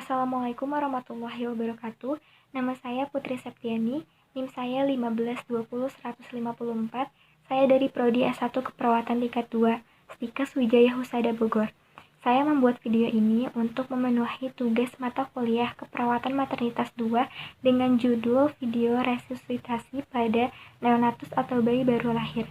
Assalamualaikum warahmatullahi wabarakatuh. Nama saya Putri Septiani, NIM saya 1520154. Saya dari Prodi S1 Keperawatan tingkat 2, Stikes Wijaya Husada Bogor. Saya membuat video ini untuk memenuhi tugas mata kuliah Keperawatan Maternitas 2 dengan judul video resusitasi pada neonatus atau bayi baru lahir.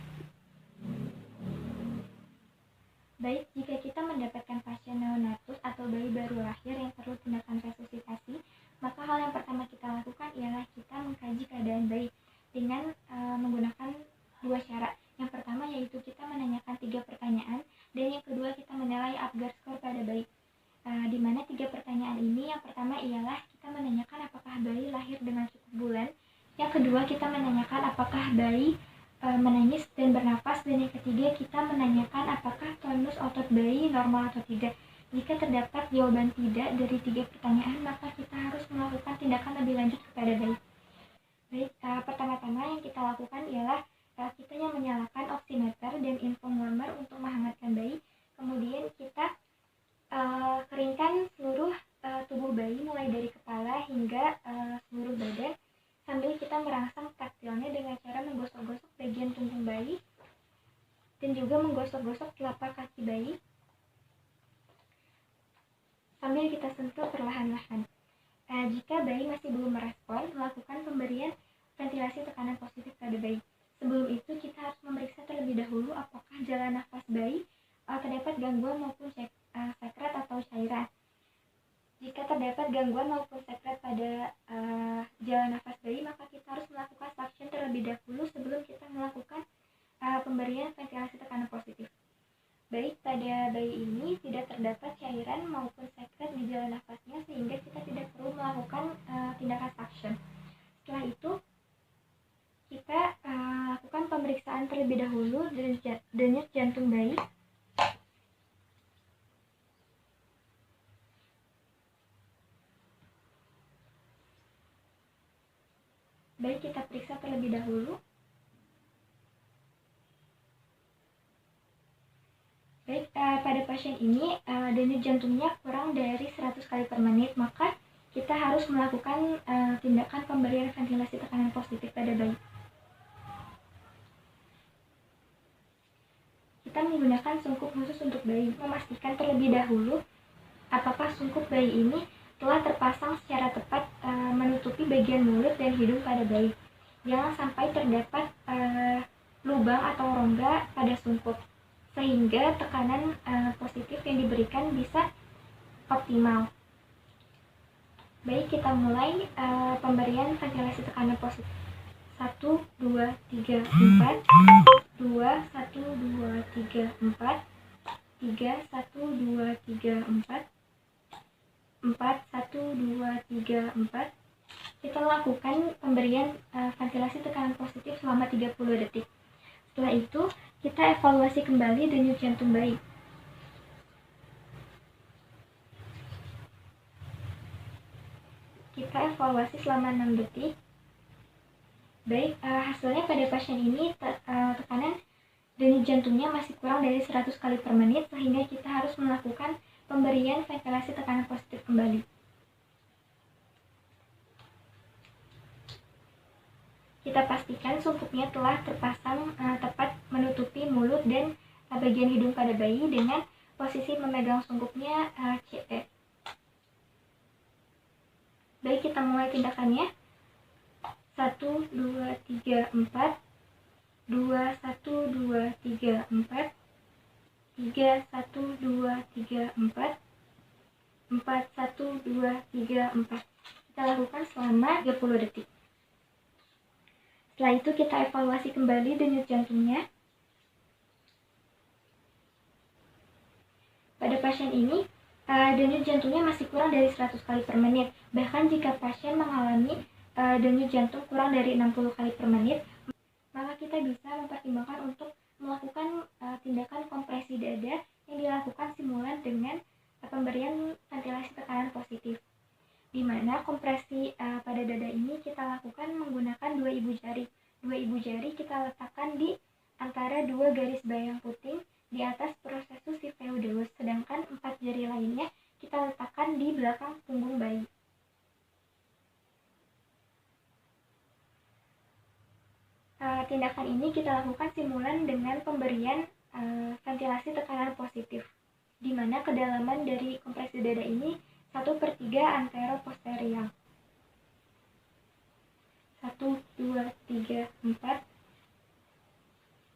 Baik, jika kita mendapatkan pasien neonatus atau bayi baru lahir yang perlu tindakan resusitasi, maka hal yang pertama kita lakukan ialah kita mengkaji keadaan bayi dengan menggunakan dua cara. Yang pertama yaitu kita menanyakan 3 pertanyaan, dan yang kedua kita menilai Apgar skor pada bayi. Di mana 3 pertanyaan ini, yang pertama ialah kita menanyakan apakah bayi lahir dengan cukup bulan, yang kedua kita menanyakan apakah bayi menangis dan bernafas, dan yang ketiga kita menanyakan apakah tonus otot bayi normal atau tidak. Jika terdapat jawaban tidak dari 3 pertanyaan, maka kita harus melakukan tindakan lebih lanjut kepada bayi. Baik, pertama-tama yang kita lakukan ialah kita yang menyalakan oximeter dan infowarmer untuk menghangatkan bayi. Kemudian kita keringkan seluruh tubuh bayi mulai dari kepala hingga seluruh badan, sambil kita merangsang taktilnya dengan cara menggosok-gosok bagian punggung bayi dan juga menggosok-gosok telapak kaki bayi sambil kita sentuh perlahan-lahan. Jika bayi masih belum merespon, melakukan pemberian ventilasi tekanan positif pada bayi. Sebelum itu kita harus memeriksa terlebih dahulu apakah jalan nafas bayi terdapat gangguan maupun sekret atau cairan. Jika terdapat gangguan maupun sekret pada jalan nafas bayi, maka kita harus melakukan suction terlebih dahulu sebelum kita melakukan pemberian ventilasi tekanan positif. Baik, pada bayi ini tidak terdapat cairan maupun sekret di jalan nafasnya, sehingga kita tidak perlu melakukan tindakan suction. Setelah itu, kita lakukan pemeriksaan terlebih dahulu denyut jantung bayi. Baik, kita periksa terlebih dahulu. Baik, pada pasien ini denyut jantungnya kurang dari 100 kali per menit, maka kita harus melakukan tindakan pemberian ventilasi tekanan positif pada bayi. Kita menggunakan sungkup khusus untuk bayi. Memastikan terlebih dahulu apakah sungkup bayi ini telah terpasang secara tepat menutupi bagian mulut dan hidung pada bayi. Jangan sampai terdapat lubang atau rongga pada sungkup, sehingga tekanan positif yang diberikan bisa optimal. Baik, kita mulai pemberian ventilasi tekanan positif. 1, 2, 3, 4 2, 1, 2, 3, 4 3, 1, 2, 3, 4 4, 1, 2, 3, 4. Kita lakukan pemberian ventilasi tekanan positif selama 30 detik. Setelah itu, kita evaluasi kembali denyut jantung bayi. Kita evaluasi selama 6 detik. Baik, hasilnya pada pasien ini tekanan denyut jantungnya masih kurang dari 100 kali per menit, sehingga kita harus melakukan pemberian ventilasi tekanan positif kembali. Kita pastikan sungkupnya telah terpasang tepat menutupi mulut dan bagian hidung pada bayi dengan posisi memegang sungkupnya CE. Baik, kita mulai tindakannya. 1, 2, 3, 4 2, 1, 2, 3, 4 3, 1, 2, 3, 4 4, 1, 2, 3, 4. Kita lakukan selama 30 detik. Setelah itu kita evaluasi kembali denyut jantungnya. Pada pasien ini, denyut jantungnya masih kurang dari 100 kali per menit. Bahkan jika pasien mengalami denyut jantung kurang dari 60 kali per menit, maka kita bisa mempertimbangkan untuk melakukan tindakan kompresi dada yang dilakukan simulan dengan pemberian ventilasi tekanan positif, di mana kompresi pada dada ini kita lakukan menggunakan 2 ibu jari. 2 ibu jari kita letakkan di antara 2 garis bayang puting di atas prosesus sifeodeus, sedangkan 4 jari lainnya kita letakkan di belakang punggung bayi. kita lakukan simulan dengan pemberian ventilasi tekanan positif, di mana kedalaman dari kompresi dada ini 1/3 antero-posterior. 1, 2, 3, 4.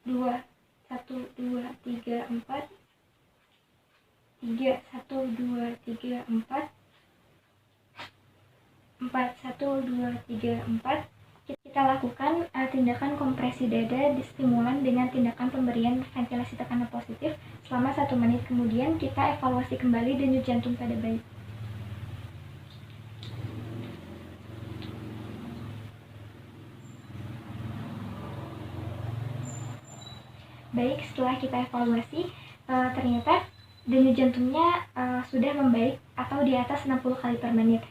2, 1, 2, 3, 4. 3, 1, 2, 3, 4. 4, 1, 2, 3, 4. Kita lakukan tindakan kompresi dada di stimulan dengan tindakan pemberian ventilasi tekanan positif selama 1 menit. Kemudian kita evaluasi kembali denyut jantung pada bayi. Baik, setelah kita evaluasi, ternyata denyut jantungnya sudah membaik atau di atas 60 kali per menit.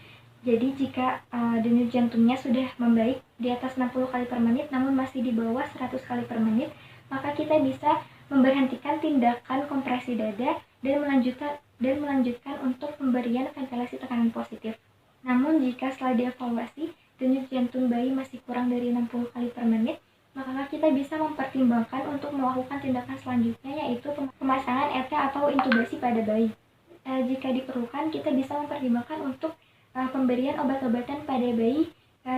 Jadi jika denyut jantungnya sudah membaik di atas 60 kali per menit namun masih di bawah 100 kali per menit, maka kita bisa memberhentikan tindakan kompresi dada dan melanjutkan untuk pemberian ventilasi tekanan positif. Namun jika setelah dievaluasi denyut jantung bayi masih kurang dari 60 kali per menit, maka kita bisa mempertimbangkan untuk melakukan tindakan selanjutnya, yaitu pemasangan ET atau intubasi pada bayi. Jika diperlukan, kita bisa mempertimbangkan untuk pemberian obat-obatan pada bayi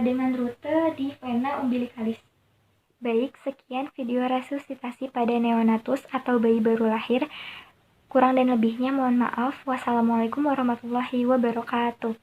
dengan rute di vena umbilikalis. Baik, sekian video resusitasi pada neonatus atau bayi baru lahir. Kurang dan lebihnya mohon maaf. Wassalamualaikum warahmatullahi wabarakatuh.